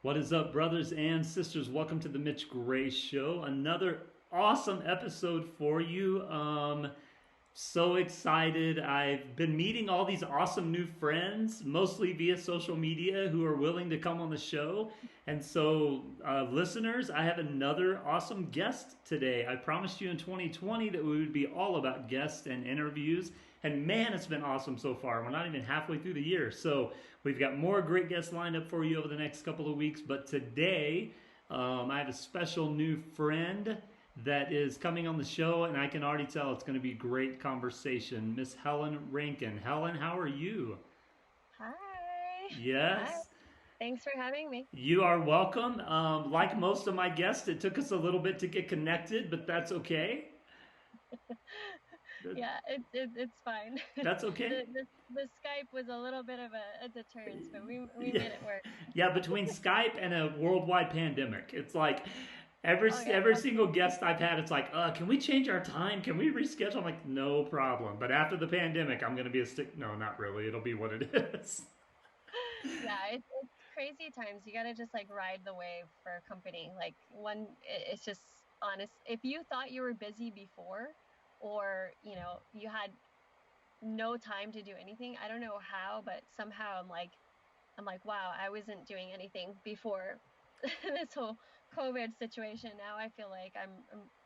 What is up, brothers and sisters? Welcome to the Mitch Gray Show. Another awesome episode for you. So excited. I've been meeting all these awesome new friends, mostly via social media, who are willing to come on the show. And so, listeners, I have another awesome guest today. I promised you in 2020 that we would be all about guests and interviews. And man, it's been awesome so far. We're not even halfway through the year. So, we've got more great guests lined up for you over the next couple of weeks. But today, I have a special new friend that is coming on the show, and I can already tell it's going to be a great conversation. Miss Helen Rankin. Helen, how are you? Hi. Hi. Yes, Thanks for having me. you are welcome. Like most of my guests, it took us a little bit to get connected, but that's okay. Yeah, it's fine. That's okay. The Skype was a little bit of a deterrence, but we Yeah, made it work. yeah. Between Skype and a worldwide pandemic, it's like Oh yeah, every single definitely. guest I've had, it's like, can we change our time? Can we reschedule? I'm like, no problem. But after the pandemic, I'm going to be a stick. No, not really. It'll be what it is. Yeah, it's crazy times. You gotta just like ride the wave for a company. Like it's just honest. If you thought you were busy before, or you had no time to do anything, I don't know how, but somehow I'm like, wow, I wasn't doing anything before this whole COVID situation. Now I feel like I'm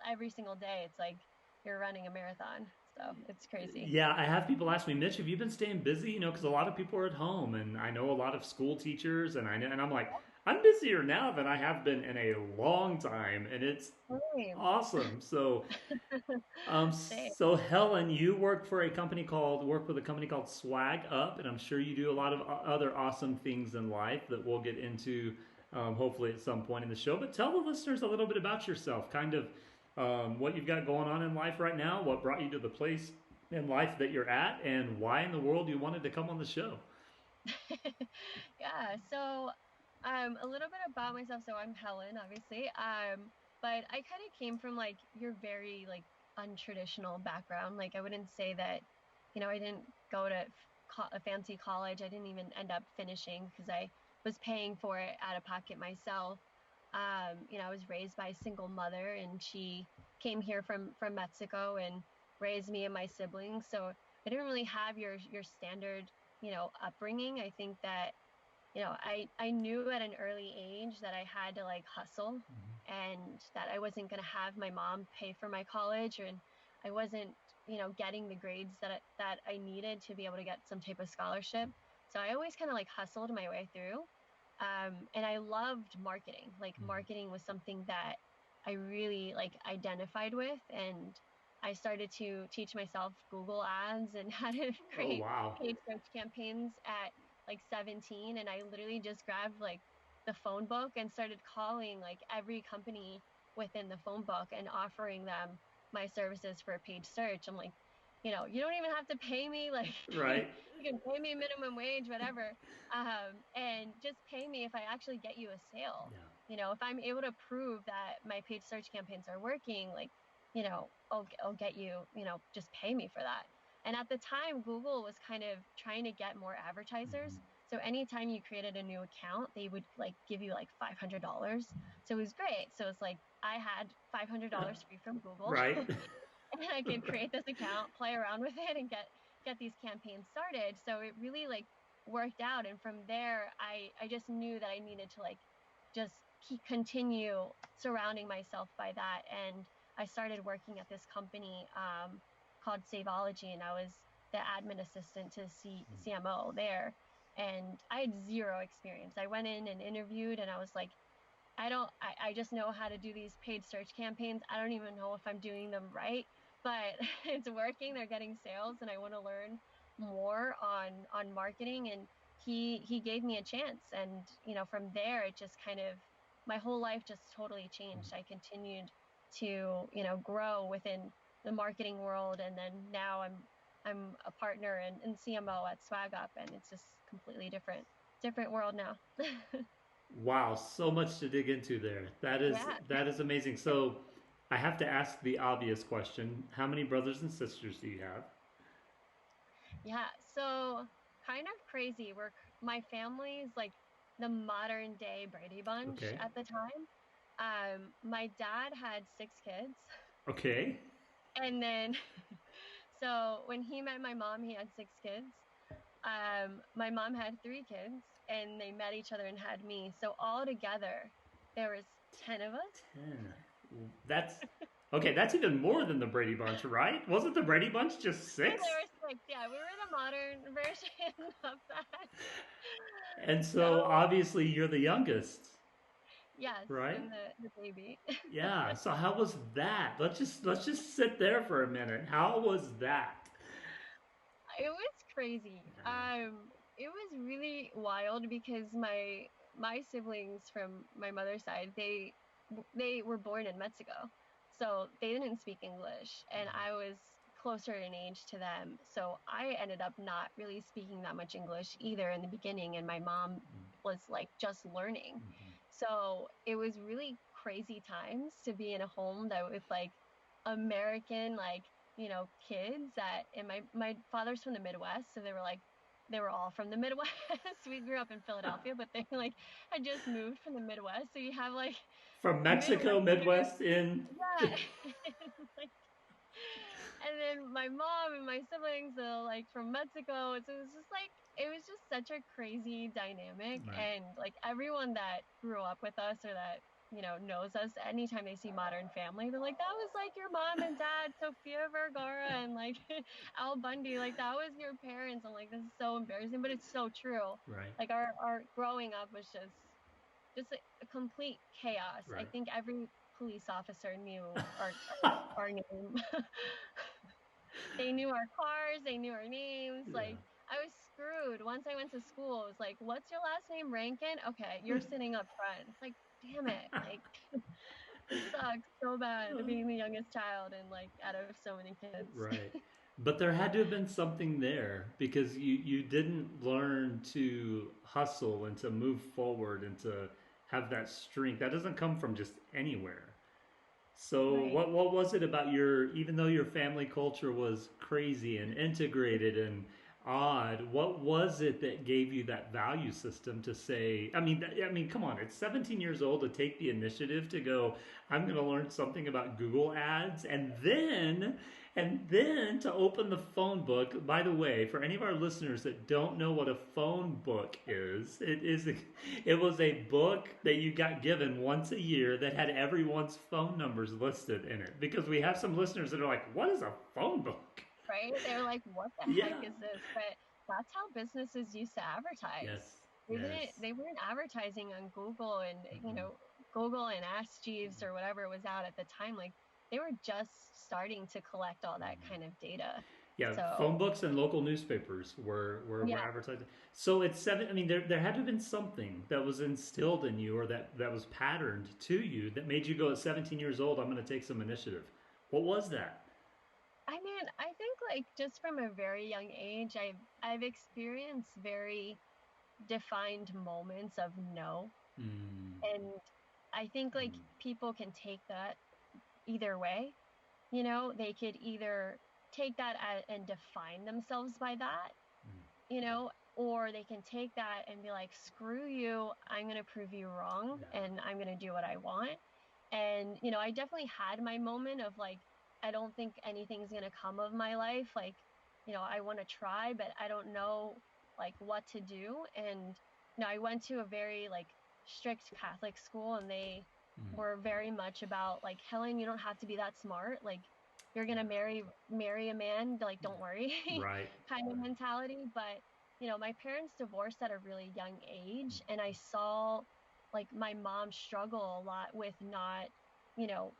every single day. It's like you're running a marathon. So it's crazy. Yeah, I have people ask me, Mitch, have you been staying busy? Because a lot of people are at home, and I know a lot of school teachers, and and I'm like, I'm busier now than I have been in a long time, and it's Same. awesome. Same. So Helen, you work with a company called SwagUp, and I'm sure you do a lot of other awesome things in life that we'll get into, hopefully at some point in the show. But tell the listeners a little bit about yourself, kind of what you've got going on in life right now, what brought you to the place in life that you're at, and why in the world you wanted to come on the show. Yeah. So a little bit about myself. So I'm Helen, obviously. But I kind of came from like your very like untraditional background. Like I wouldn't say that, I didn't go to a fancy college. I didn't even end up finishing because I was paying for it out of pocket myself. I was raised by a single mother, and she came here from Mexico and raised me and my siblings. So I didn't really have your standard, upbringing. I think that I knew at an early age that I had to like hustle, and that I wasn't going to have my mom pay for my college, and I wasn't, getting the grades that I needed to be able to get some type of scholarship. So I always kind of like hustled my way through. And I loved marketing. Like marketing was something that I really like identified with, and I started to teach myself Google ads and how to Oh create wow! paid search campaigns at like 17. And I literally just grabbed like the phone book and started calling like every company within the phone book and offering them my services for a paid search. I'm like, you don't even have to pay me like Right? you can pay me minimum wage, whatever, and just pay me if I actually get you a sale. Yeah. If I'm able to prove that my paid search campaigns are working, like, I'll get you, just pay me for that. And at the time, Google was kind of trying to get more advertisers. So anytime you created a new account, they would like give you like $500. So it was great. So it's like I had $500 free from Google. Right? And I could create this account, play around with it, and get these campaigns started. So it really like worked out. And from there, I just knew that I needed to like just continue surrounding myself by that. And I started working at this company called Saveology, and I was the admin assistant to CMO there. And I had zero experience. I went in and interviewed, and I was like, I just know how to do these paid search campaigns. I don't even know if I'm doing them right, but it's working. They're getting sales, and I want to learn more on marketing. And he gave me a chance. And, from there, it just kind of, my whole life just totally changed. I continued to, grow within the marketing world. And then now I'm a partner and CMO at SwagUp, and it's just completely different world now. Wow, so much to dig into there. Yeah. That is amazing. So I have to ask the obvious question. How many brothers and sisters do you have? Yeah, so kind of crazy. My family is like the modern day Brady Bunch Okay. at the time. My dad had 6 kids, Okay. and then so when he met my mom, he had 6 kids. My mom had 3 kids, and they met each other and had me. So all together, there was 10 of us. 10. That's okay. That's even more than the Brady Bunch, right? Wasn't the Brady Bunch just There 6? were 6. Yeah, we were the modern version of that. And so So obviously you're the youngest, yes, right? and the baby. Yeah. So how was that? Let's just sit there for a minute. How was that? It was crazy. It was really wild because my siblings from my mother's side, they were born in Mexico. So they didn't speak English, and I was closer in age to them. So I ended up not really speaking that much English either in the beginning, and my mom was like just learning. So it was really crazy times to be in a home that with like American like kids that and my father's from the Midwest, so they were all from the Midwest. We grew up in Philadelphia, but they like had just moved from the Midwest. So you have like From Mexico, Midwesterners, Midwest in. yeah. Like, and then my mom and my siblings are like from Mexico. So it was just such a crazy dynamic. Right. And like everyone that grew up with us or that, knows us, anytime they see Modern Family, they're like, that was like your mom and dad, Sofia Vergara and like Al Bundy. Like that was your parents. I'm like, this is so embarrassing, but it's so true. Right. Like our growing up was just a complete chaos. I Right. think every police officer knew our name. They knew our cars, they knew our names. Yeah. Like I was screwed. Once I went to school, it was like, "What's your last name, Rankin?" Okay, you're sitting up front. It's like, damn it! Like it sucks so bad being the youngest child and like out of so many kids. Right. But there had to have been something there because you didn't learn to hustle and to move forward and to have that strength. That doesn't come from just anywhere. So Right. what was it about your even though your family culture was crazy and integrated and odd, what was it that gave you that value system to say, I mean come on, it's 17 years old to take the initiative to go, I'm going to learn something about Google Ads and then to open the phone book. By the way, for any of our listeners that don't know what a phone book is, it was a book that you got given once a year that had everyone's phone numbers listed in it. Because we have some listeners that are like, "What is a phone book?" Right? They were like, "What the heck Yeah. is this?" But that's how businesses used to advertise. Yes. They Yes. didn't they weren't advertising on Google and Mm-mm. Google and Ask Jeeves or whatever was out at the time. Like they were just starting to collect all that kind of data. Yeah, phone So books and local newspapers were yeah, advertising. So it's seven. I mean, there had to have been something that was instilled in you, or that was patterned to you, that made you go at 17 years old. I'm going to take some initiative. What was that? I mean, I think like just from a very young age, I've experienced very defined moments of no. Mm, And I think like people can take that either way. They could either take that and define themselves by that, or they can take that and be like, screw you, I'm going to prove you wrong yeah. and I'm going to do what I want. And, I definitely had my moment of like, I don't think anything's going to come of my life. Like, I want to try, but I don't know like what to do. And, I went to a very like strict Catholic school and they Mm, were very much about like, Helen, you don't have to be that smart. Like, you're going to marry a man, like, don't worry right. kind of mentality. But, my parents divorced at a really young age, and I saw like my mom struggle a lot with not, you know,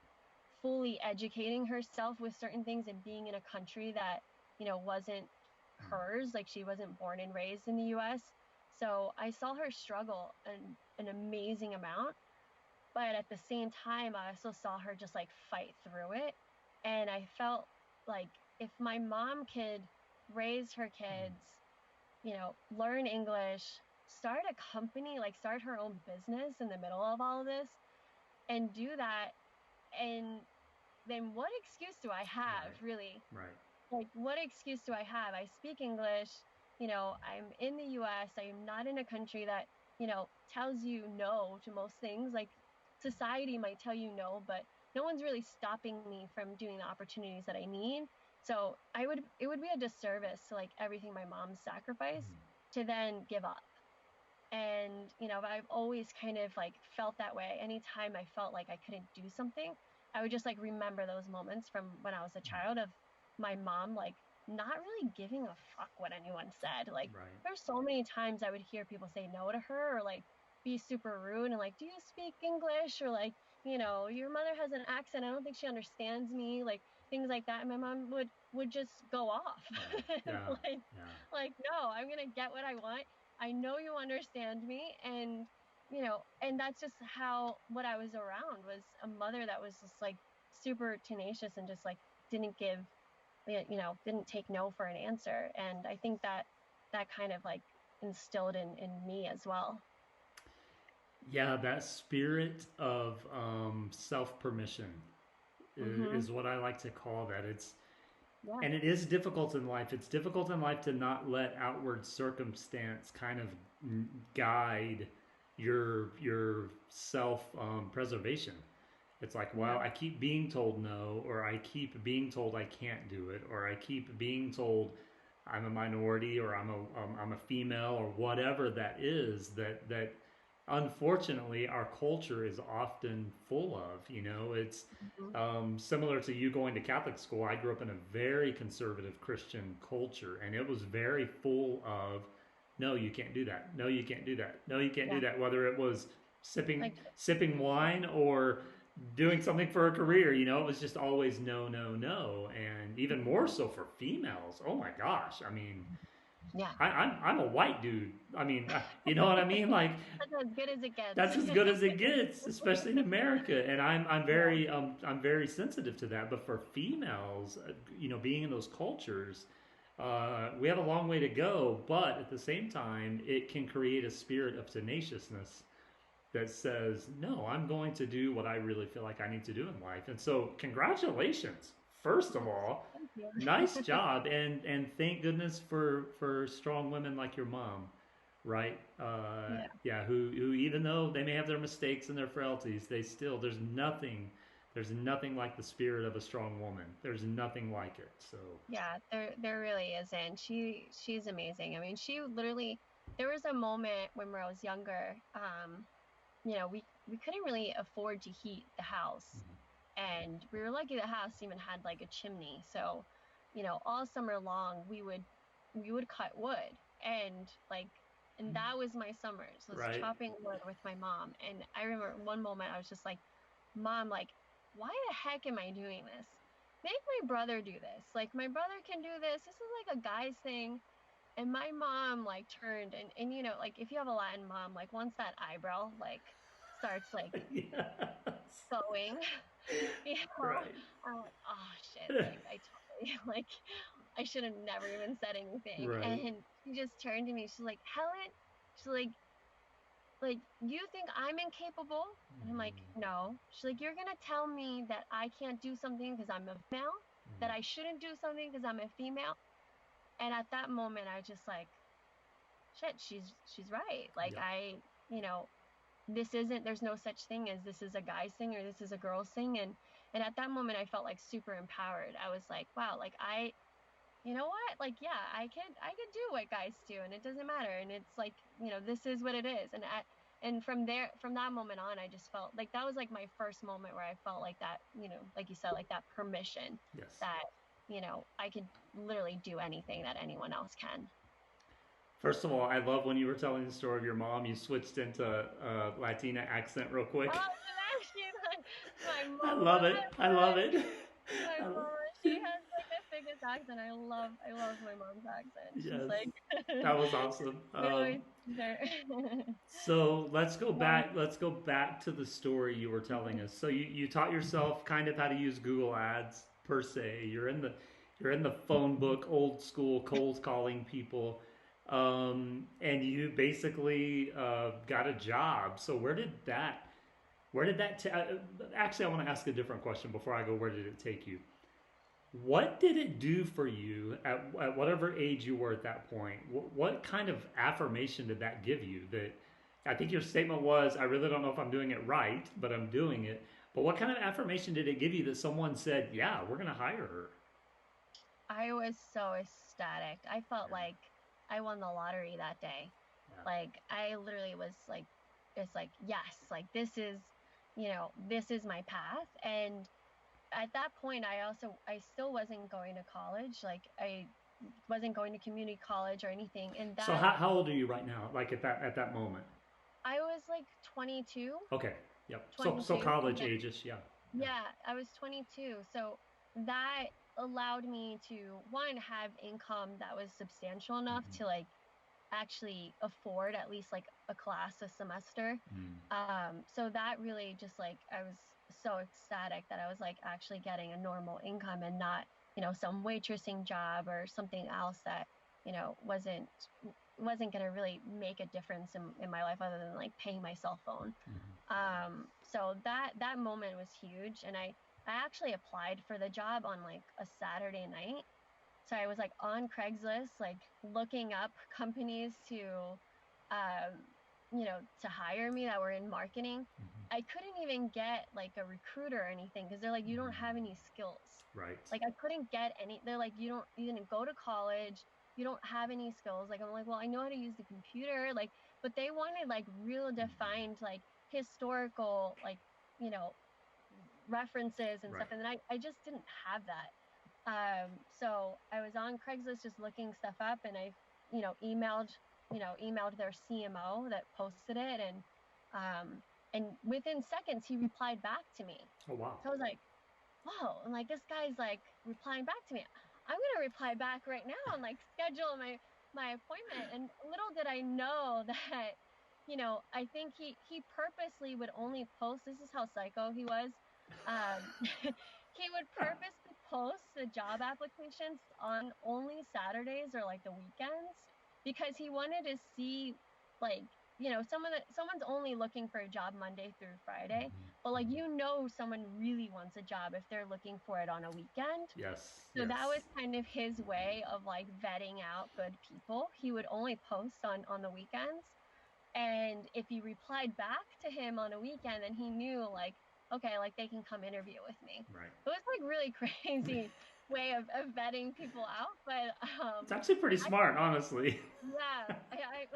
fully educating herself with certain things and being in a country that, wasn't hers. Like she wasn't born and raised in the US. So I saw her struggle an amazing amount. But at the same time, I also saw her just like fight through it. And I felt like if my mom could raise her kids, learn English, start a company, like start her own business in the middle of all of this and do that, and then what excuse do I have, Right. really? Right. Like, what excuse do I have? I speak English, I'm in the US, I am not in a country that tells you no to most things. Like society might tell you no, but no one's really stopping me from doing the opportunities that I need. So it would be a disservice to like everything my mom sacrificed to then give up. And, I've always kind of like felt that way. Anytime I felt like I couldn't do something, I would just like remember those moments from when I was a child of my mom, like not really giving a fuck what anyone said. Like Right. there's so many times I would hear people say no to her or like be super rude and like, do you speak English? Or like, your mother has an accent. I don't think she understands me. Like things like that. And my mom would just go off. Right. And Yeah. like, Yeah. no, I'm gonna get what I want. I know you understand me. And, and that's just how what I was around was a mother that was just like super tenacious and just like didn't give, didn't take no for an answer. And I think that that kind of like instilled in me as well. Yeah, that spirit of self permission Mm-hmm. is what I like to call that. Yeah. And it is difficult in life. It's difficult in life to not let outward circumstance kind of guide your self preservation. It's like, Yeah. well, I keep being told no, or I keep being told I can't do it, or I keep being told I'm a minority, or I'm a female, or whatever that is. That unfortunately our culture is often full of. It's Mm-hmm. similar to you going to Catholic school. I grew up in a very conservative Christian culture, and it was very full of no, you can't do that. No, you can't do that. No, you can't do Yeah. that. Whether it was sipping Like, sipping wine or doing something for a career, it was just always no, no, no, and even more so for females. Oh my gosh, I mean, yeah. I'm a white dude. I mean, you know what I mean? Like That's as good as it that's gets. as good as it gets, especially in America. And Yeah. I'm very sensitive to that. But for females, being in those cultures, we have a long way to go. But at the same time, it can create a spirit of tenaciousness that says, no, I'm going to do what I really feel like I need to do in life. And so, congratulations, first of all, Thank you. nice job, and thank goodness for strong women like your mom, right? Yeah. Yeah, who even though they may have their mistakes and their frailties, they still there's nothing like the spirit of a strong woman. There's nothing like it. So Yeah, there really isn't. She's amazing. I mean, she literally there was a moment when I was younger, we couldn't really afford to heat the house. And we were lucky the house even had like a chimney. So, all summer long we would cut wood and like and that was my summers, was right, chopping wood with my mom. And I remember one moment I was just like, Mom, like, why the heck am I doing this? Make my brother do this. Like, my brother can do this. This is like a guy's thing. And my mom like turned and like if you have a Latin mom, like once that eyebrow like starts like yes, going, you know, right, I'm like, oh shit, like I totally like I should have never even said anything. right. And she just turned to me, she's like, Helen, she's like, you think I'm incapable? And I'm like, no. She's like, you're gonna tell me that I can't do something because I'm a female, that I shouldn't do something because I'm a female. And at that moment I was just like, shit, she's right. Like Yep. you know, this isn't there's no such thing as this is a guy's thing or this is a girl's thing. And at that moment I felt like super empowered. I was like, wow, like you know what? Like, yeah, I could do what guys do and it doesn't matter. And it's like, this is what it is. And from that moment on, I just felt like that was like my first moment where I felt like that, like you said, like that permission Yes. that, I could literally do anything that anyone else can. First of all, I love when you were telling the story of your mom. You switched into Latina accent real quick. Oh, actually, my I mama, love it. I love it. my mama, she has like the biggest accent. I love my mom's accent. She's Yes, like, that was awesome. we always tease her. So let's go Yeah. back. Let's go back to the story you were telling us. So you taught yourself kind of how to use Google Ads per se. You're in the phone book, old school, cold calling people, and you basically got a job. So actually, I want to ask a different question before I go. Where did it take you? What did it do for you at whatever age you were at that point? What kind of affirmation did that give you? That I think your statement was, I really don't know if I'm doing it right, but I'm doing it. But what kind of affirmation did it give you that someone said, yeah, we're going to hire her? I was so ecstatic. I felt Yeah, like I won the lottery that day. yeah. Like I literally was like, it's like, yes, like this is, this is my path. And at that point, I still wasn't going to college. Like I wasn't going to community college or anything. And So that how old are you right now? Like at that moment? I was like 22, Okay. Yep. So 22. college Yeah. ages. Yeah. Yeah. Yeah, I was 22. So that allowed me to one have income that was substantial enough Hmm. to like actually afford at least like a class a semester. Mm. So that really just like I was so ecstatic that I was like actually getting a normal income and not, some waitressing job or something else that, wasn't going to really make a difference in my life other than like paying my cell phone. Hmm. So that moment was huge, and I actually applied for the job on like a Saturday night. So I was like on Craigslist, like looking up companies um, to hire me that were in marketing. Hmm. I couldn't even get like a recruiter or anything because they're like, you don't have any skills. Right. Like I couldn't get any. They're like, you didn't go to college. You don't have any skills. Like I'm like, well, I know how to use the computer. Like, but they wanted like real Hmm. defined, like historical, like you know, references and Right. stuff. And then I just didn't have that. So I was on Craigslist just looking stuff up, and I, emailed their CMO that posted it, and within seconds he replied back to me. Oh wow. So I was like, whoa, and like this guy's like replying back to me. I'm gonna reply back right now and like schedule my appointment. And little did I know that, I think he purposely would only post. This is how psycho he was. He would purposely post the job applications on only Saturdays or like the weekends because he wanted to see like someone's only looking for a job Monday through Friday, but like Hmm. someone really wants a job if they're looking for it on a weekend. Yes. So that Yes. was kind of his way of like vetting out good people. He would only post on the weekends, and if you replied back to him on a weekend, then he knew like, okay, like they can come interview with me. Right. It was like really crazy way of vetting people out, but It's actually pretty I smart, honestly. yeah, I like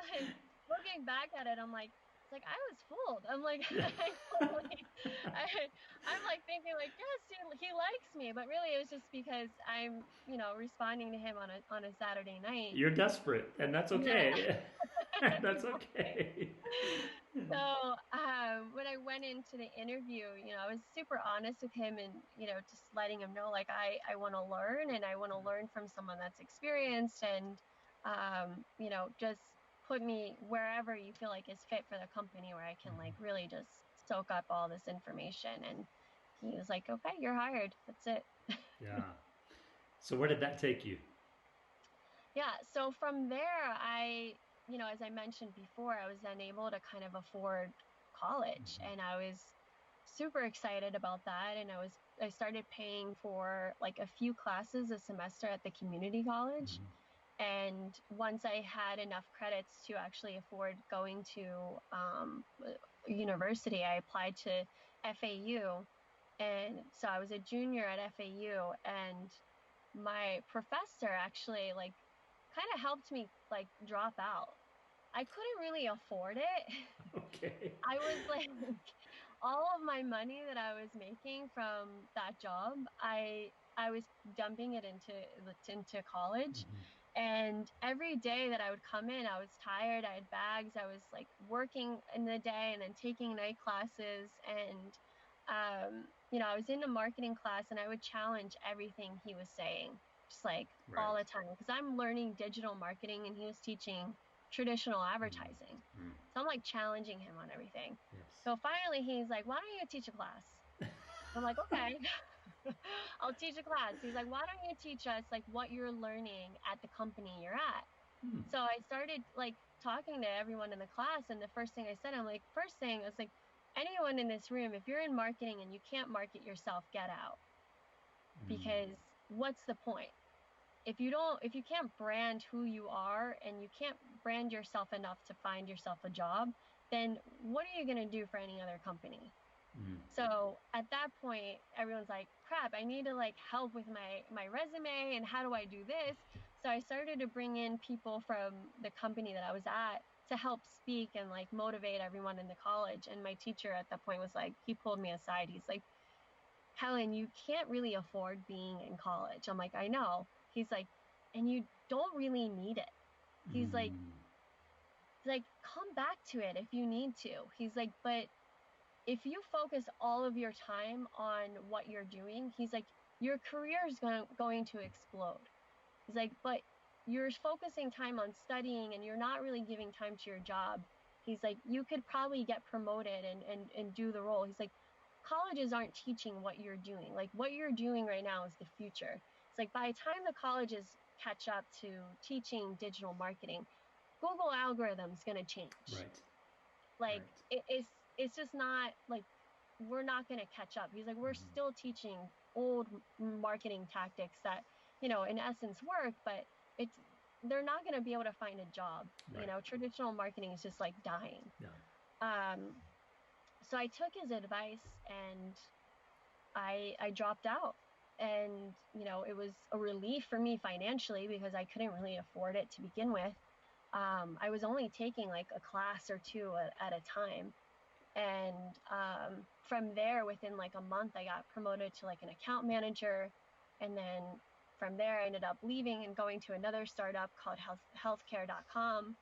looking back at it, I'm like, it's like I was fooled. I'm like, Yeah. I totally, I, I'm like thinking like, yes, he likes me, but really it was just because I'm, responding to him on a Saturday night. You're desperate, and that's Yeah, okay. That's exactly. okay. So when I went into the interview, I was super honest with him, and just letting him know like I want to learn, and I want to learn from someone that's experienced, and just put me wherever you feel like is fit for the company where I can like really just soak up all this information. And he was like, okay, you're hired. That's it. Yeah. So where did that take you? Yeah. So from there, as I mentioned before, I was then able to kind of afford college, and I was super excited about that. And I started paying for like a few classes a semester at the community college. Hmm. And once I had enough credits to actually afford going to university, I applied to FAU. And so I was a junior at FAU, and my professor actually like kind of helped me like drop out. I couldn't really afford it. Okay. I was like all of my money that I was making from that job, I was dumping it into college. Hmm. And every day that I would come in, I was tired, I had bags, I was like working in the day and then taking night classes. And I was in a marketing class, and I would challenge everything he was saying, just like Right. all the time, because I'm learning digital marketing and he was teaching traditional advertising. Mm-hmm. So I'm like challenging him on everything. Yes. So finally he's like, why don't you teach a class? I'm like, okay, I'll teach a class. He's like, why don't you teach us like what you're learning at the company you're at? Hmm. So I started like talking to everyone in the class. And the first thing I said, I'm like, first thing, I was like, anyone in this room, if you're in marketing and you can't market yourself, get out. Mm. Because what's the point? If you can't brand who you are and you can't brand yourself enough to find yourself a job, then what are you going to do for any other company? Mm. So at that point, everyone's like, crap, I need to like help with my resume, and how do I do this? So I started to bring in people from the company that I was at to help speak and like motivate everyone in the college. And my teacher at that point was like, he pulled me aside. He's like, Helen, you can't really afford being in college. I'm like, I know. He's like, and you don't really need it. He's like, Mm. come back to it if you need to. He's like, but if you focus all of your time on what you're doing, he's like, your career is going to explode. He's like, but you're focusing time on studying and you're not really giving time to your job. He's like, you could probably get promoted and do the role. He's like, colleges aren't teaching what you're doing. Like what you're doing right now is the future. It's like by the time the colleges catch up to teaching digital marketing, Google algorithm's going to change. Right. Like Right. it's just not like we're not going to catch up. He's like, we're Mm-hmm. still teaching old marketing tactics that, you know, in essence work, but it's they're not going to be able to find a job. You Right. know, traditional marketing is just like dying. Yeah. Um, so I took his advice and I dropped out. And, you know, it was a relief for me financially because I couldn't really afford it to begin with. I was only taking like a class or two at a time. And from there, within like a month, I got promoted to like an account manager. And then from there, I ended up leaving and going to another startup called healthcare.com.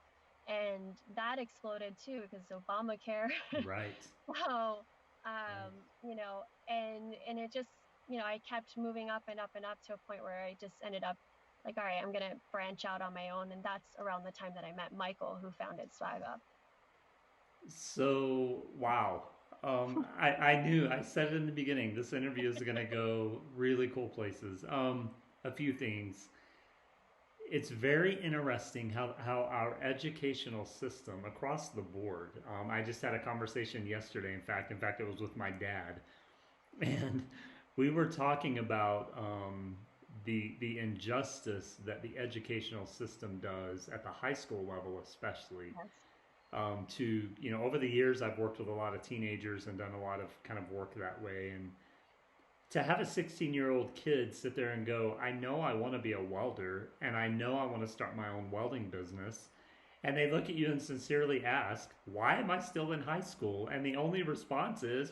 And that exploded too because Obamacare. Right. So, Right. you know, and it just, you know, I kept moving up and up and up to a point where I just ended up like, all right, I'm going to branch out on my own. And that's around the time that I met Michael, who founded SwagUp. So, wow. I knew, I said it in the beginning, this interview is going to go really cool places. A few things. It's very interesting how our educational system across the board. I just had a conversation yesterday. In fact, it was with my dad, and we were talking about the injustice that the educational system does at the high school level, especially. Yes. To over the years, I've worked with a lot of teenagers and done a lot of kind of work that way, and to have a 16-year-old kid sit there and go, I know I want to be a welder and I know I want to start my own welding business. And they look at you and sincerely ask, why am I still in high school? And the only response is,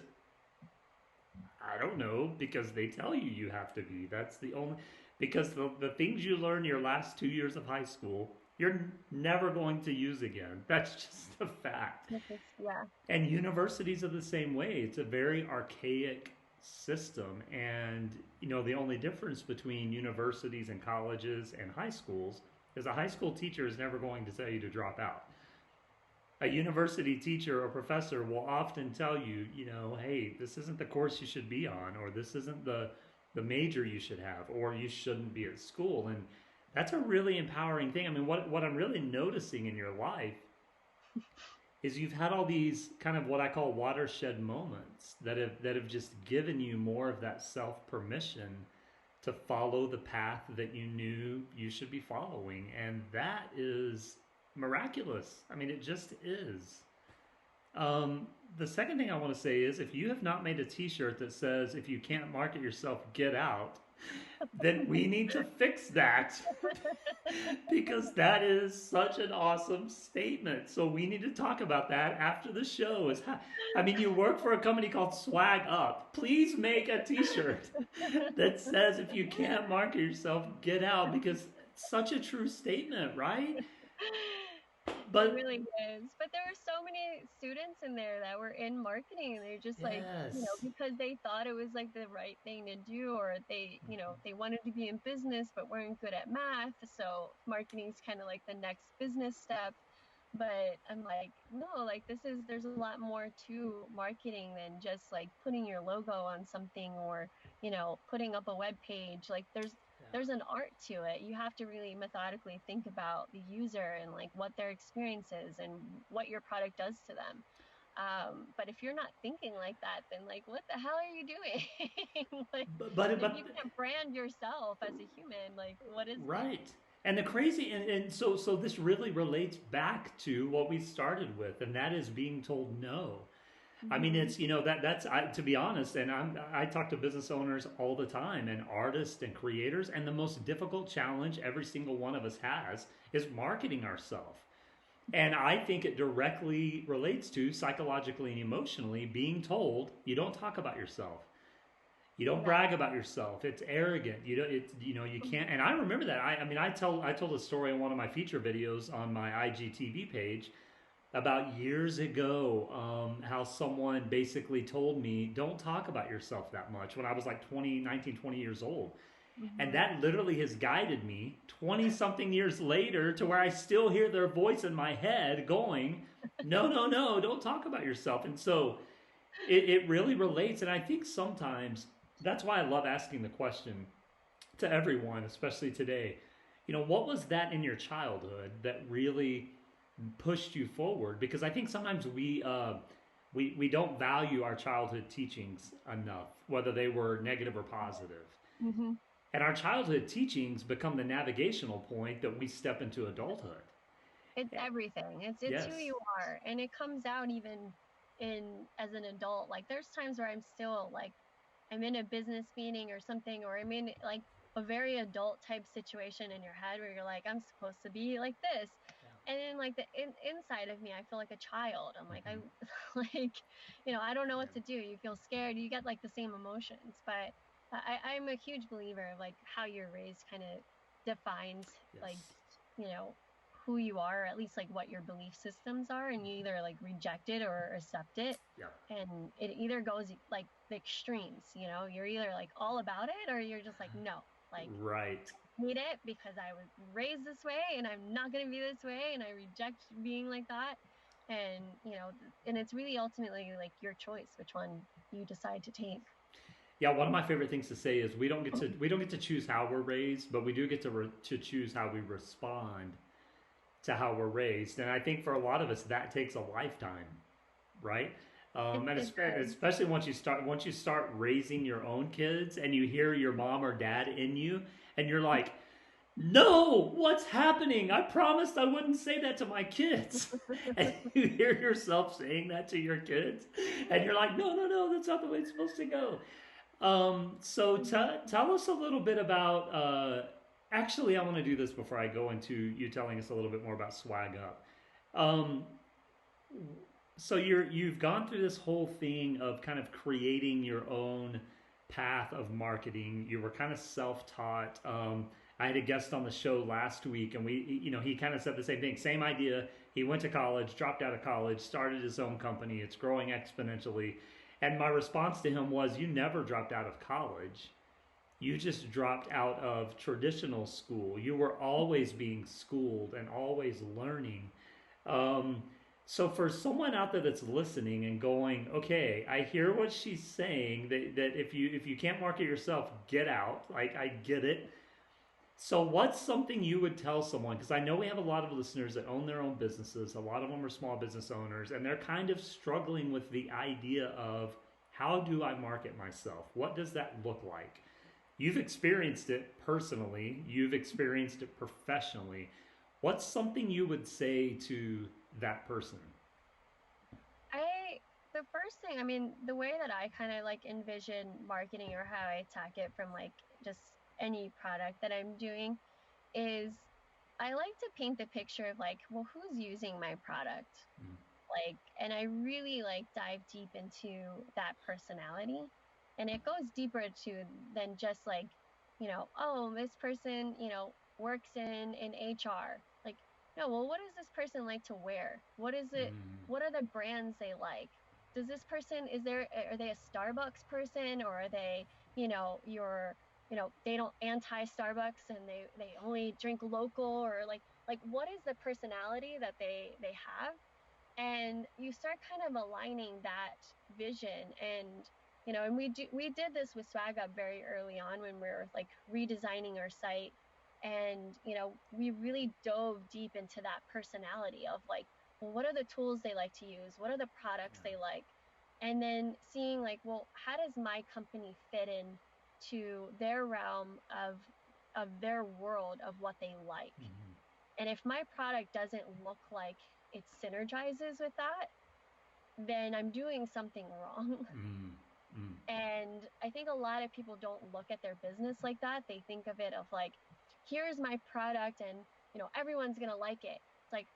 I don't know, because they tell you you have to be. That's the only, because the things you learn your last 2 years of high school, you're never going to use again. That's just a fact. Yeah. And universities are the same way. It's a very archaic system. And, the only difference between universities and colleges and high schools is a high school teacher is never going to tell you to drop out. A university teacher or professor will often tell you, hey, this isn't the course you should be on, or this isn't the major you should have, or you shouldn't be at school. And that's a really empowering thing. I mean, what I'm really noticing in your life is you've had all these kind of what I call watershed moments that have just given you more of that self permission to follow the path that you knew you should be following, and that is miraculous. I mean, it just is. The second thing I want to say is if you have not made a T-shirt that says "If you can't market yourself, get out," then we need to fix that because that is such an awesome statement. So we need to talk about that after the show. I mean, you work for a company called SwagUp. Please make a T-shirt that says "If you can't market yourself, get out," because it's such a true statement, right? It But really is. But there were so many students in there that were in marketing and they're just like, you know, yes, because they thought it was like the right thing to do, or they, you know, they wanted to be in business but weren't good at math. So marketing's kind of like the next business step. But I'm like, no, like there's a lot more to marketing than just like putting your logo on something or, you know, putting up a web page. Like yeah. there's an art to it. You have to really methodically think about the user and like what their experience is and what your product does to them. But if you're not thinking like that, then like, what the hell are you doing? Like, but if you can't brand yourself as a human, like, what is it? right. And the crazy, and so this really relates back to what we started with, and that is being told no. I mean, Hmm. it's that's to be honest, and I talk to business owners all the time, and artists and creators, and the most difficult challenge every single one of us has is marketing ourselves. And I think it directly relates to psychologically and emotionally being told you don't talk about yourself. You don't brag Exactly. about yourself. It's arrogant. You don't. It's you can't. And I remember that. I mean I told a story in one of my feature videos on my IGTV page about years ago, how someone basically told me don't talk about yourself that much when I was like 20, 19, 20 years old. And Hmm. that literally has guided me 20 something years later to where I still hear their voice in my head going, no, no, no, don't talk about yourself. And so it really relates. And I think sometimes that's why I love asking the question to everyone, especially today. What was that in your childhood that really pushed you forward? Because I think sometimes we don't value our childhood teachings enough, whether they were negative or positive. Hmm. And our childhood teachings become the navigational point that we step into adulthood. It's Yeah. everything. It's who Yes. you are, and it comes out even in as an adult. Like there's times where I'm still like I'm in a business meeting or something, or I'm in like a very adult type situation in your head where you're like, I'm supposed to be like this. Yeah. And then like the inside of me, I feel like a child. I'm like, I Mm-hmm. like, I don't know Yeah. what to do. You feel scared. You get like the same emotions. But I'm a huge believer of like how you're raised kind of defines like, Yes. you know, who you are, or at least like what your belief systems are. And you either like reject it or accept it, Yeah. and it either goes like the extremes, you're either like all about it or you're just like no, like Right. hate it because I was raised this way and I'm not going to be this way and I reject being like that. And and it's really ultimately like your choice which one you decide to take. Yeah, one of my favorite things to say is we don't get to choose how we're raised, but we do get to choose how we respond to how we're raised. And I think for a lot of us that takes a lifetime, right? it, And it does. especially once you start raising your own kids and you hear your mom or dad in you, and you're like, no, what's happening? I promised I wouldn't say that to my kids. And you hear yourself saying that to your kids, and you're like, no, no, no, that's not the way it's supposed to go. So tell us a little bit about. Actually, I want to do this before I go into you telling us a little bit more about Swag Up. Um, so you've gone through this whole thing of kind of creating your own path of marketing. You were kind of self-taught. I had a guest on the show last week, and he kind of said the same thing, same idea. He went to college, dropped out of college, started his own company. It's growing exponentially. And my response to him was, "You never dropped out of college. You just dropped out of traditional school. You were always being schooled and always learning." Um, so for someone out there that's listening and going, okay, I hear what she's saying that if you can't market yourself, get out. Like I get it. So what's something you would tell someone? Because I know we have a lot of listeners that own their own businesses. A lot of them are small business owners, and they're kind of struggling with the idea of how do I market myself? What does that look like? You've experienced it personally. You've experienced it professionally. What's something you would say to that person? I The first thing, I mean, the way that I kind of like envision marketing or how I attack it from like just any product that I'm doing is I like to paint the picture of like, well, who's using my product? Mm. Like, and I really like dive deep into that personality. And it goes deeper to than just like, oh, this person, works in HR. Like, no, well, what does this person like to wear? What is it? Mm. What are the brands they like? Does this person, are they a Starbucks person, or are they, your, they don't anti Starbucks and they only drink local, or like what is the personality that they have? And you start kind of aligning that vision. And and we did this with SwagUp very early on when we were like redesigning our site. And we really dove deep into that personality of like, well, what are the tools they like to use, what are the products they like, and then seeing like, well, how does my company fit in to their realm of of their world of what they like. Mm-hmm. And if my product doesn't look like it synergizes with that, then I'm doing something wrong. Mm-hmm. And I think a lot of people don't look at their business like that. They think of it of like, here's my product and, everyone's going to like it. It's like,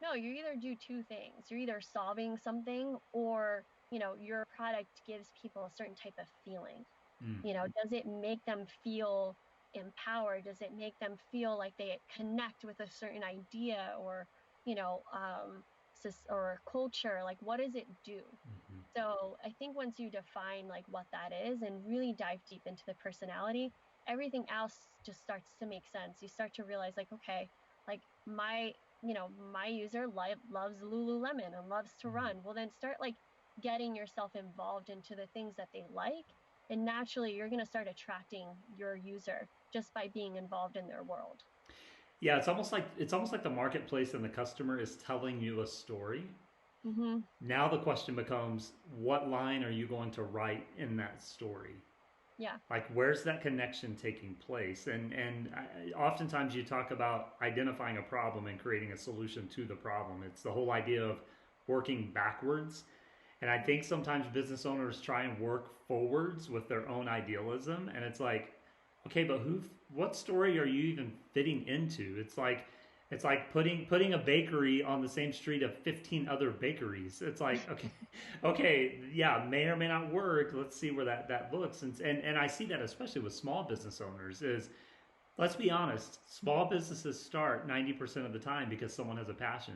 no, you either do two things. You're either solving something or, your product gives people a certain type of feeling. Mm-hmm. Does it make them feel empowered? Does it make them feel like they connect with a certain idea or, you know, um, or culture? Like, what does it do? Mm-hmm. So I think once you define like what that is and really dive deep into the personality, everything else just starts to make sense. You start to realize like, okay, like my user loves Lululemon and loves to run. Well, then start like getting yourself involved into the things that they like. And naturally, you're going to start attracting your user just by being involved in their world. Yeah, it's almost like the marketplace and the customer is telling you a story. Mm-hmm. Now the question becomes, what line are you going to write in that story? Yeah. Like, where's that connection taking place? And oftentimes you talk about identifying a problem and creating a solution to the problem. It's the whole idea of working backwards. And I think sometimes business owners try and work forwards with their own idealism, and it's like, okay, but what story are you even fitting into? It's like putting a bakery on the same street of 15 other bakeries. It's like, okay, okay, yeah, may or may not work. Let's see where that looks. And I see that especially with small business owners is, let's be honest, small businesses start 90% of the time because someone has a passion.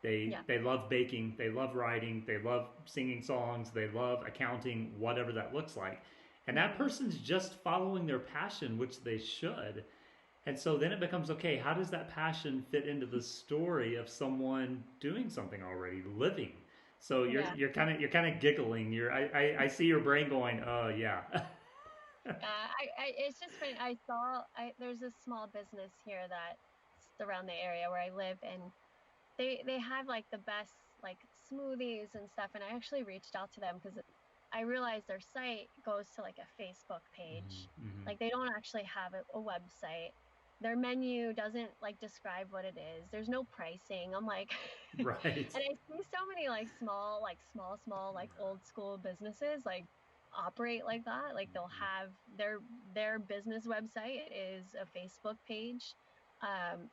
They Yeah. they love baking, they love writing, they love singing songs, they love accounting, whatever that looks like. And that Mm-hmm. person's just following their passion, which they should. And so then it becomes, okay, how does that passion fit into the story of someone doing something already, living? So you're Yeah. you're kind of you're kind of giggling. I see your brain going, oh yeah. It's just funny. There's a small business here that's around the area where I live, and they have like the best like smoothies and stuff. And I actually reached out to them because I realized their site goes to like a Facebook page. Mm-hmm. Like they don't actually have a website. Their menu doesn't like describe what it is. There's no pricing. I'm like, and Right. I see so many like small, like old school businesses like operate like that. Like they'll have their business website is a Facebook page,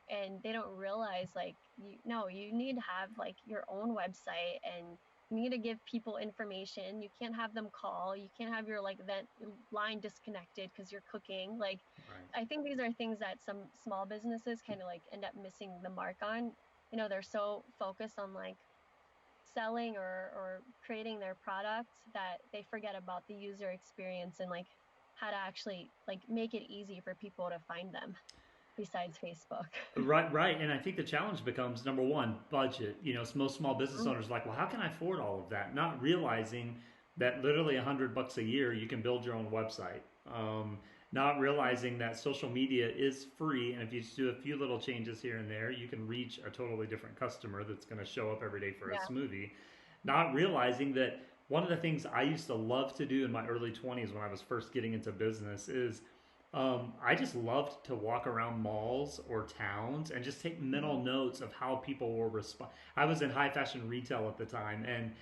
and they don't realize like you need to have like your own website, and you need to give people information. You can't have them call. You can't have your like vent line disconnected because you're cooking. Like, Right. I think these are things that some small businesses kind of like end up missing the mark on. They're so focused on like selling or creating their product that they forget about the user experience and like how to actually like make it easy for people to find them besides Facebook. Right, right. And I think the challenge becomes, number one, budget. Most small business Mm, owners are like, well, how can I afford all of that? Not realizing that literally $100 a year you can build your own website. Not realizing that social media is free, and if you just do a few little changes here and there, you can reach a totally different customer that's going to show up every day for a yeah. smoothie. Not realizing that one of the things I used to love to do in my early 20s when I was first getting into business is, I just loved to walk around malls or towns and just take mental Mhm. notes of how people were respond. I was in high fashion retail at the time, and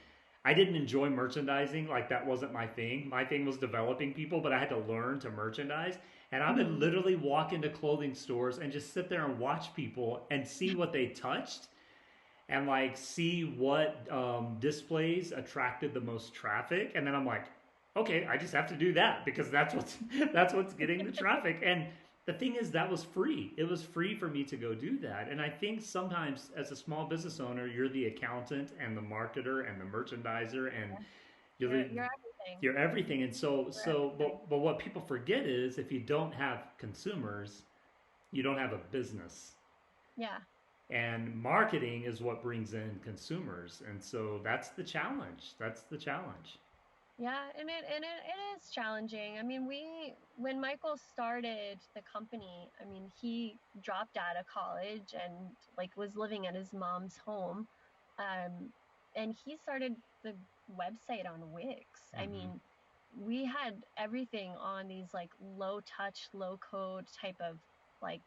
I didn't enjoy merchandising. Like, that wasn't my thing. My thing was developing people, but I had to learn to merchandise. And I would Mhm. literally walk into clothing stores and just sit there and watch people and see what they touched and like see what displays attracted the most traffic, and then I'm like, okay, I just have to do that because that's what's that's what's getting the traffic. And the thing is, that was free. It was free for me to go do that. And I think sometimes as a small business owner, you're the accountant and the marketer and the merchandiser, and Yeah. you're You're the, you're everything. you're everything. And so You're so everything. but what people forget is, if you don't have consumers, you don't have a business. Yeah. And marketing is what brings in consumers, and so that's the challenge. Yeah, and it is challenging. I mean, when Michael started the company, I mean, he dropped out of college and like was living at his mom's home. Um, and he started the website on Wix. I Mm-hmm. mean, we had everything on these like low touch, low code type of like,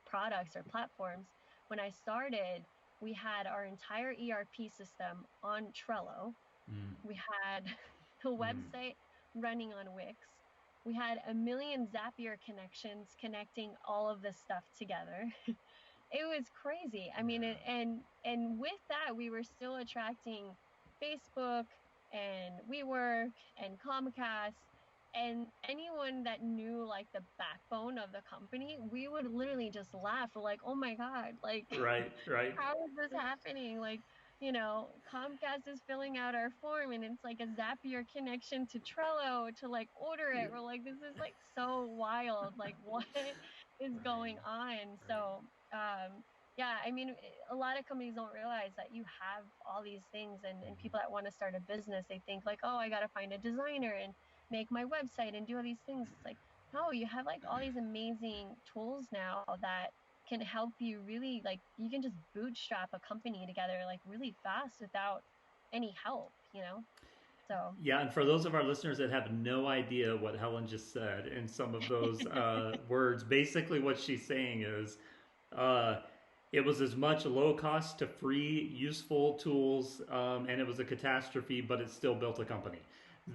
products or platforms. When I started, we had our entire ERP system on Trello. Mm, We had the mm, website running on Wix. We had a million Zapier connections connecting all of this stuff together. It was crazy. I mean, yeah. and with that, we were still attracting Facebook and WeWork and Comcast and anyone that knew like the backbone of the company. We would literally just laugh. We're like, oh my God, like Right, right. how is this happening? Like, Comcast is filling out our form and it's like a Zapier connection to Trello to like order Yeah, it. We're like, this is like so wild. Like, what is right, going on? right. So, yeah, I mean, a lot of companies don't realize that you have all these things, and Hmm. people that want to start a business, they think like, oh, I got to find a designer and make my website and do all these things. It's like, no, you have like all these amazing tools now that can help you really like you can just bootstrap a company together like really fast without any help. So Yeah, and for those of our listeners that have no idea what Helen just said in some of those words, basically what she's saying is uh, it was as much low cost to free, useful tools, and it was a catastrophe, but it still built a company.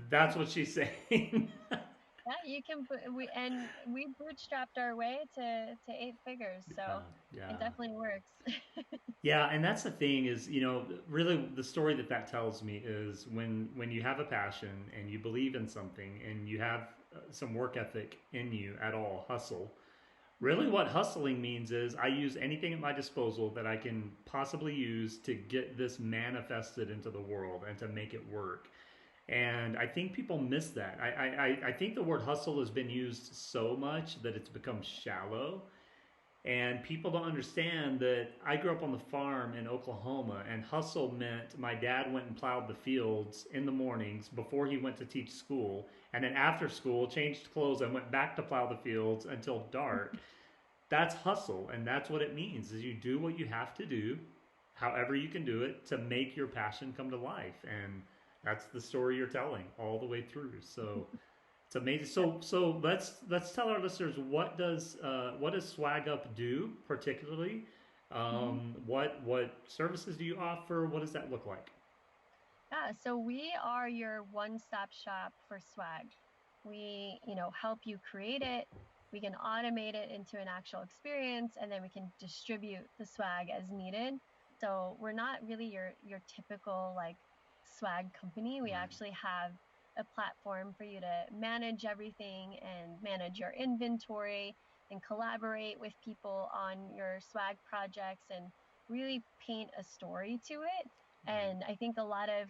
That's what she's saying. yeah, you can we bootstrapped our way to 8 figures, Yeah, so it yeah. definitely works. Yeah, and that's the thing is, really the story that that tells me is when you have a passion and you believe in something and you have some work ethic in you at all, hustle. Really, Mhm. what hustling means is I use anything at my disposal that I can possibly use to get this manifested into the world and to make it work. And I think people miss that. I think the word hustle has been used so much that it's become shallow, and people don't understand that I grew up on the farm in Oklahoma, and hustle meant my dad went and plowed the fields in the mornings before he went to teach school. And then after school, changed clothes and went back to plow the fields until dark. That's hustle. And that's what it means is you do what you have to do, however you can do it, to make your passion come to life. And that's the story you're telling all the way through. So it's amazing. So let's tell our listeners what does SwagUp do particularly? Mhm. What services do you offer? What does that look like? Yeah, so we are your one-stop shop for swag. We, help you create it. We can automate it into an actual experience, and then we can distribute the swag as needed. So we're not really your typical like swag company. We Right. actually have a platform for you to manage everything and manage your inventory and collaborate with people on your swag projects and really paint a story to it. Right. And I think a lot of,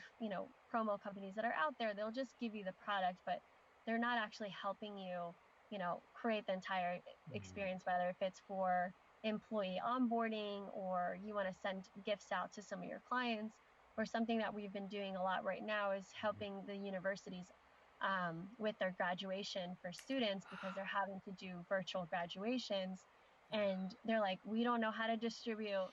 promo companies that are out there, they'll just give you the product, but they're not actually helping you, create the entire Mm, experience, whether if it's for employee onboarding or you want to send gifts out to some of your clients, or something that we've been doing a lot right now is helping the universities with their graduation for students because they're having to do virtual graduations. And they're like, we don't know how to distribute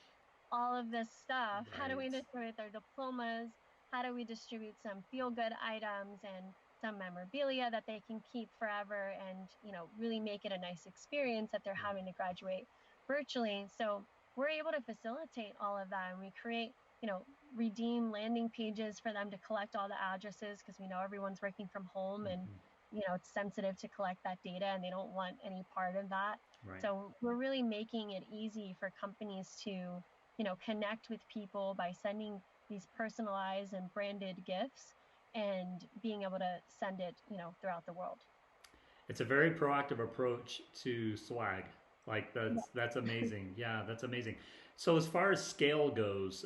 all of this stuff. How do we right. distribute their diplomas? How do we distribute some feel good items and some memorabilia that they can keep forever and, really make it a nice experience that they're Right. having to graduate virtually. So we're able to facilitate all of that, and we create, redeem landing pages for them to collect all the addresses because we know everyone's working from home and, Hmm. it's sensitive to collect that data and they don't want any part of that. Right. So we're really making it easy for companies to, connect with people by sending these personalized and branded gifts and being able to send it, throughout the world. It's a very proactive approach to swag. Like Yeah. that's amazing. Yeah, that's amazing. So as far as scale goes,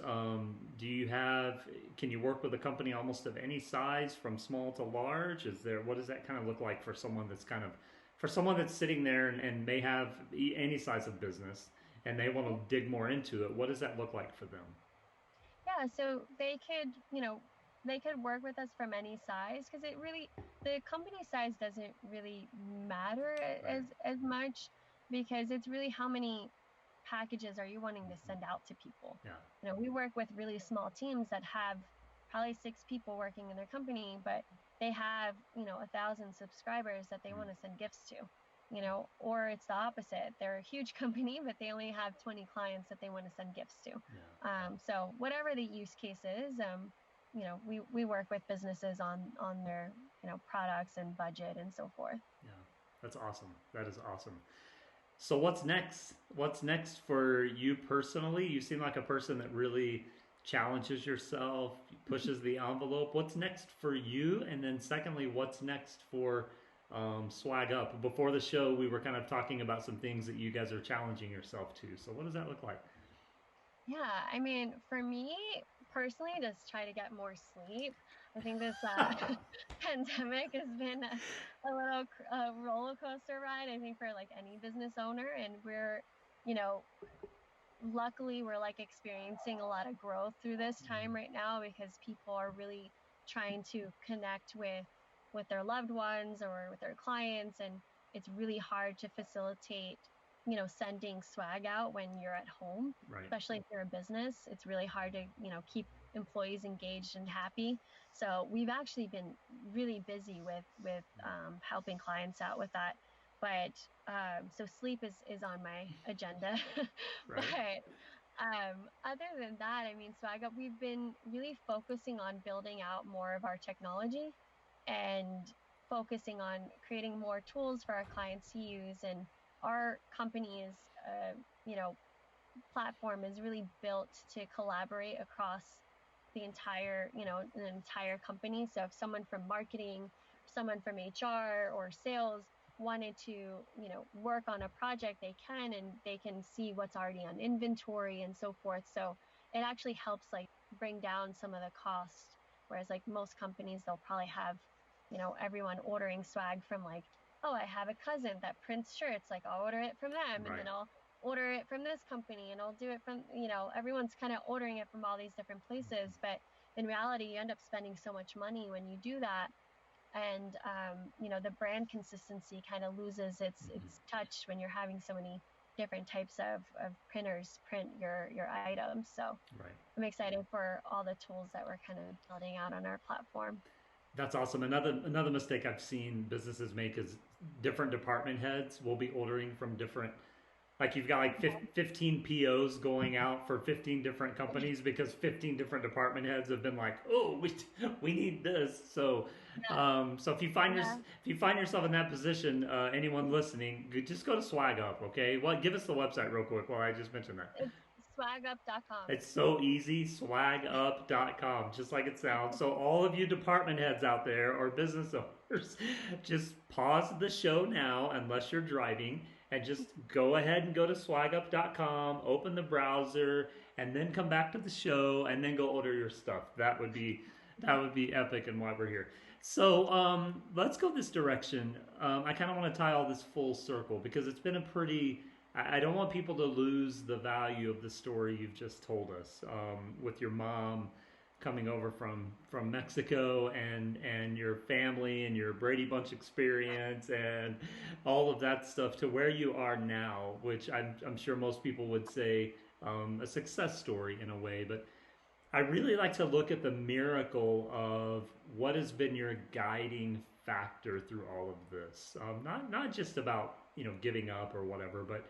do you have? Can you work with a company almost of any size, from small to large? Is there? What does that kind of look like for someone that's kind of, for someone that's sitting there and may have any size of business and they want to dig more into it? What does that look like for them? Yeah, so they could work with us from any size because it really the company size doesn't really matter Right. as much because it's really how many packages are you wanting to Hmm. send out to people. Yeah. We work with really small teams that have probably 6 people working in their company, but they have, 1,000 subscribers that they Mm. want to send gifts to, or it's the opposite. They're a huge company, but they only have 20 clients that they want to send gifts to. Yeah. So whatever the use case is, we work with businesses on their, products and budget and so forth. Yeah. That's awesome. That is awesome. So what's next? What's next for you personally? You seem like a person that really challenges yourself, pushes the envelope. What's next for you? And then secondly, what's next for Swag Up? Before the show, we were kind of talking about some things that you guys are challenging yourself to. So what does that look like? Yeah, I mean, for me personally, just try to get more sleep. I think this pandemic has been a little roller coaster ride, I think, for like any business owner. And you know, luckily, we're like experiencing a lot of growth through this time right now because people are really trying to connect with their loved ones or with their clients, and it's really hard to facilitate, sending swag out when you're at home, Right. especially if you're a business. It's really hard to, keep employees engaged and happy. So we've actually been really busy with helping clients out with that. But so sleep is on my agenda. Right. But other than that, I mean, SwagUp, we've been really focusing on building out more of our technology and focusing on creating more tools for our clients to use. And our company's, you know, platform is really built to collaborate across the entire, an entire company. So if someone from marketing, someone from HR or sales wanted to, work on a project, they can, and they can see what's already on inventory and so forth. So it actually helps like bring down some of the cost. Whereas like most companies, they'll probably have, everyone ordering swag from like, oh, I have a cousin that prints shirts, like I'll order it from them, and Right. then I'll order it from this company, and I'll do it from, everyone's kind of ordering it from all these different places. But in reality, you end up spending so much money when you do that. And, the brand consistency kind of loses its touch when you're having so many different types of printers print your items. So Right. I'm excited for all the tools that we're kind of building out on our platform. That's awesome. Another mistake I've seen businesses make is different department heads will be ordering from different, like you've got like 15 POs going out for 15 different companies because 15 different department heads have been like, oh, we need this. So so Yeah. if you find yourself in that position, anyone listening, just go to Swag Up, okay? Well, give us the website real quick while I just mentioned that. It's swagup.com. It's so easy, swagup.com, just like it sounds. So, all of you department heads out there or business owners, just pause the show now, unless you're driving, and just go ahead and go to swagup.com, open the browser, and then come back to the show, and then go order your stuff. That would be epic, and why we're here. So, let's go this direction. I kind of want to tie all this full circle because it's been a pretty I don't want people to lose the value of the story you've just told us with your mom coming over from Mexico and your family and your Brady Bunch experience and all of that stuff to where you are now, which I'm sure most people would say a success story in a way. But I really like to look at the miracle of what has been your guiding factor through all of this. Not just about giving up or whatever, but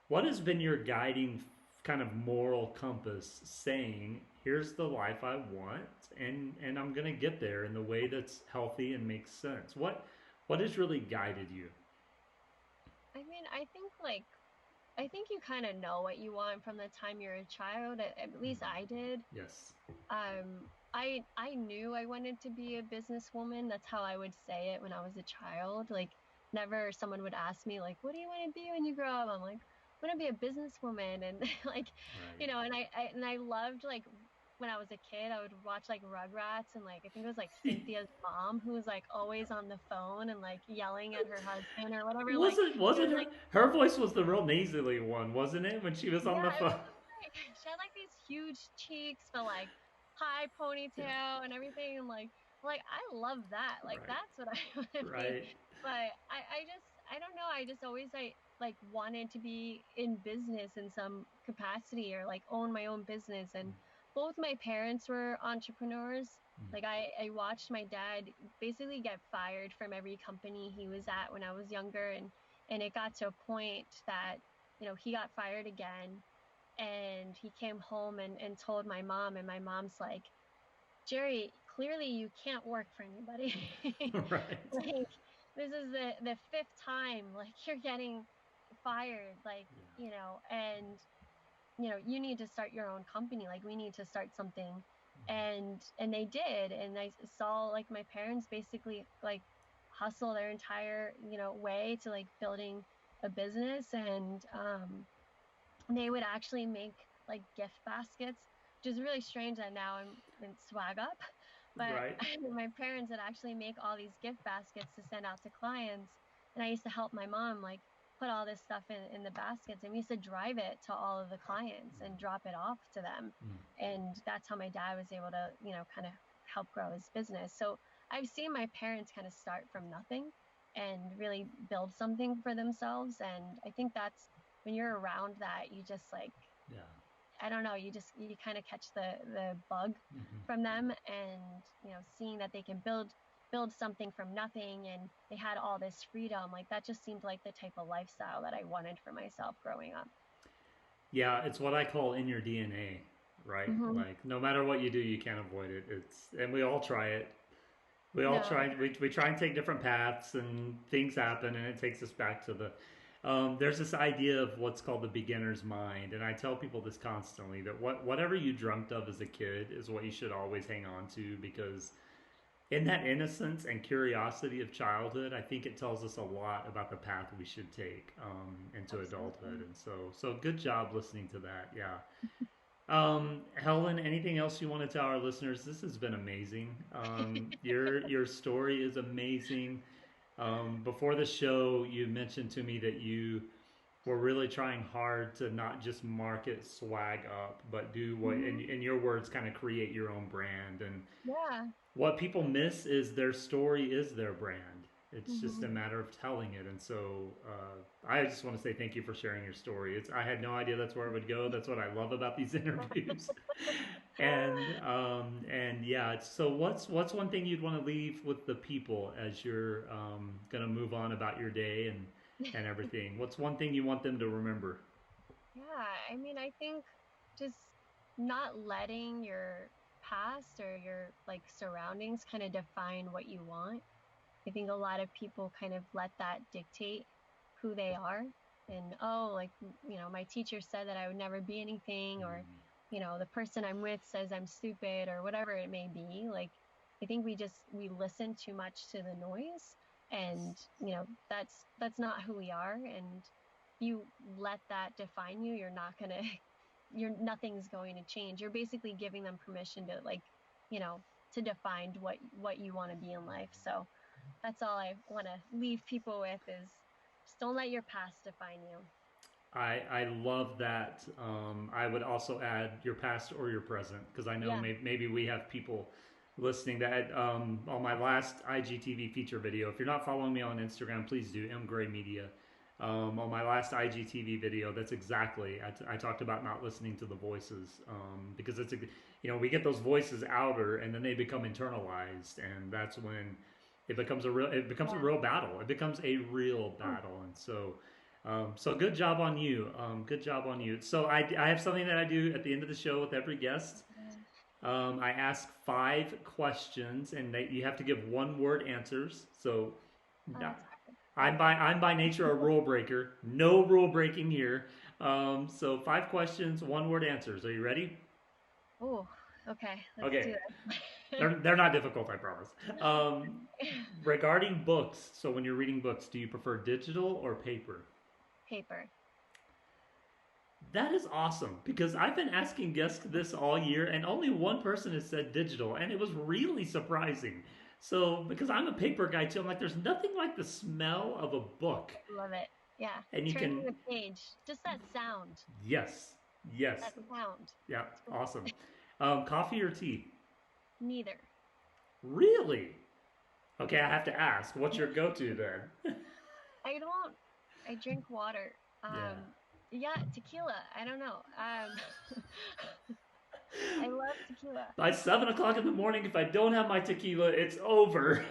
what has been your guiding kind of moral compass saying, here's the life I want and I'm going to get there in the way that's healthy and makes sense? What has really guided you? I mean, I think you kind of know what you want from the time you're a child. At least I did. Yes. I knew I wanted to be a businesswoman. That's how I would say it when I was a child. Like, never someone would ask me like, "What do you want to be when you grow up?" I'm like, "I want to be a businesswoman." And like, Right. and I loved like when I was a kid, I would watch like Rugrats, and like I think it was like Cynthia's mom who was like always on the phone and like yelling at her husband or whatever. Like, it Was it was her? like, Her voice was the real nasally one, wasn't it? When she was on the yeah, it phone. was just like she had like these huge cheeks, but like high Yeah. ponytail and everything, and like I love that. Like Right. that's what I want to be. Right. But I don't know. I just always like wanted to be in business in some capacity or like own my own business. And both my parents were entrepreneurs. Like I watched my dad basically get fired from every company he was at when I was younger, and it got to a point that, he got fired again, and he came home and told my mom, and my mom's like, Jerry, clearly you can't work for anybody. Right. Like, this is the fifth time, like, you're getting fired, like, and you need to start your own company. Like, we need to start something. And they did. And I saw, like, my parents basically, like, hustle their entire, way to, like, building a business. And they would actually make, like, gift baskets, which is really strange that now I'm in SwagUp. But Right. my parents would actually make all these gift baskets to send out to clients. And I used to help my mom, like, put all this stuff in the baskets. And we used to drive it to all of the clients and drop it off to them. And that's how my dad was able to, kind of help grow his business. So I've seen my parents kind of start from nothing and really build something for themselves. And I think that's, when you're around that, you just, like, Yeah. I don't know, you kind of catch the bug from them. And seeing that they can build something from nothing, and they had all this freedom, like, that just seemed like the type of lifestyle that I wanted for myself growing up. Yeah, it's what I call in your DNA, right? Hmm. Like no matter what you do, you can't avoid it. And we all try it. We all No. try. We try and take different paths, and things happen, and it takes us back to the. There's this idea of what's called the beginner's mind, and I tell people this constantly, that whatever you dreamt of as a kid is what you should always hang on to, because in that innocence and curiosity of childhood, I think it tells us a lot about the path we should take into adulthood. Absolutely. And so good job listening to that. Yeah. Helen, anything else you want to tell our listeners? This has been amazing. Your story is amazing. Before the show, you mentioned to me that you were really trying hard to not just market Swag Up, but do what, Hmm. in your words, kind of create your own brand. And Yeah. what people miss is their story is their brand. It's just a Hmm. matter of telling it. And so I just want to say thank you for sharing your story. I had no idea that's where it would go. That's what I love about these interviews. And yeah, so what's one thing you'd want to leave with the people as you're gonna move on about your day and everything? What's one thing you want them to remember? Yeah, I mean, I think just not letting your past or your, like, surroundings kind of define what you want. I think a lot of people kind of let that dictate who they are. And, oh, like, my teacher said that I would never be anything, or, the person I'm with says I'm stupid, or whatever it may be. Like, I think we listen too much to the noise, and, that's not who we are. And if you let that define you, you're not going to, nothing's going to change. You're basically giving them permission to, like, you know, to define what you want to be in life. So, that's all I want to leave people with, is just don't let your past define you. I love that. I would also add your past or your present, because I know Yeah. maybe we have people listening that on my last IGTV feature video. If you're not following me on Instagram, please do. M Gray Media. On my last IGTV video, that's exactly I talked about not listening to the voices, because we get those voices outer, and then they become internalized, and that's when it becomes a Yeah. real battle. It becomes a real Mm. battle, and so good job on you. Good job on you. So I have something that I do at the end of the show with every guest. I ask 5 questions, and you have to give one word answers. So Oh, that's hard. I'm by nature a rule breaker. No rule breaking here. So 5 questions, one word answers. Are you ready? Oh, okay. Let's Okay. do this. They're not difficult, I promise. Um, Regarding books, so when you're reading books, do you prefer digital or paper? Paper. That is awesome, because I've been asking guests this all year, and only one person has said digital, and it was really surprising. So, because I'm a paper guy too, I'm like, there's nothing like the smell of a book, Love it. Yeah. and you Turning can, the page. Just that sound. yes, yes, That sound. yeah, awesome. Coffee or tea? Neither. Really? Okay, I have to ask. What's your go-to then? I don't. I drink water. Yeah. Yeah, tequila. I don't know. I love tequila. By 7 o'clock in the morning, if I don't have my tequila, it's over.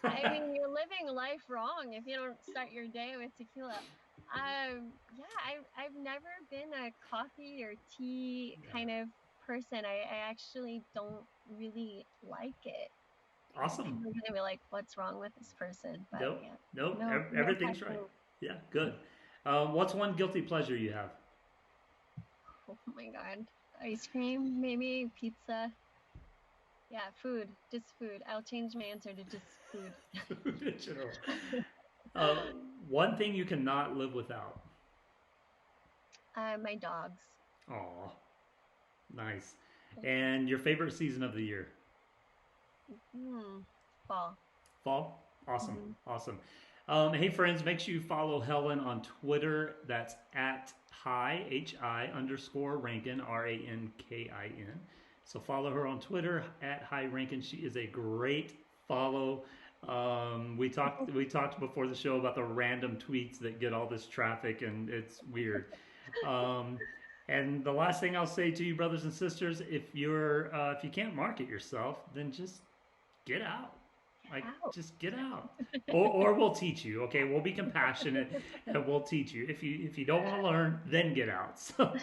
I mean, you're living life wrong if you don't start your day with tequila. Yeah, I've never been a coffee or tea Yeah. kind of person. I actually don't really like it. Awesome. People are gonna be like, "What's wrong with this person?" But Nope. yeah, Nope. no Everything's right. caffeine. Yeah, good. What's one guilty pleasure you have? Oh my God, ice cream, maybe pizza. Yeah, food, just food. I'll change my answer to just food. Food in general. Uh, One thing you cannot live without. My dogs. Aw, nice. And your favorite season of the year? Hmm. Fall. Fall? Awesome. Hmm. Awesome. Hey, friends, make sure you follow Helen on Twitter. That's at hi, underscore Rankin, Rankin. So follow her on Twitter at hi Rankin. She is a great follow. We talked before the show about the random tweets that get all this traffic, and it's weird. Um, and the last thing I'll say to you, brothers and sisters, if you can't market yourself, then just get out. Like, Out. just get out, or we'll teach you. Okay, we'll be compassionate and we'll teach you. If you don't want to learn, then get out. So,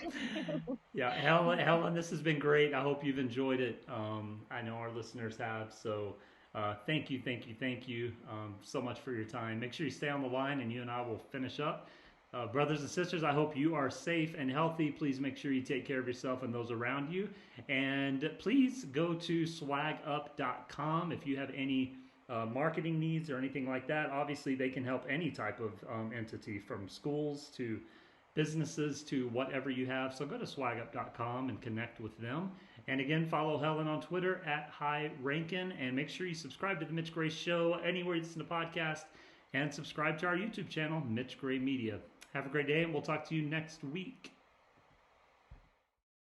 yeah, Helen, this has been great. I hope you've enjoyed it. I know our listeners have. So, thank you so much for your time. Make sure you stay on the line, and you and I will finish up. Brothers and sisters, I hope you are safe and healthy. Please make sure you take care of yourself and those around you. And please go to swagup.com if you have any marketing needs or anything like that. Obviously, they can help any type of entity, from schools to businesses to whatever you have. So go to swagup.com and connect with them. And again, follow Helen on Twitter at Hi Rankin, and make sure you subscribe to the Mitch Gray Show anywhere you listen to podcasts, and subscribe to our YouTube channel, Mitch Gray Media. Have a great day, and we'll talk to you next week.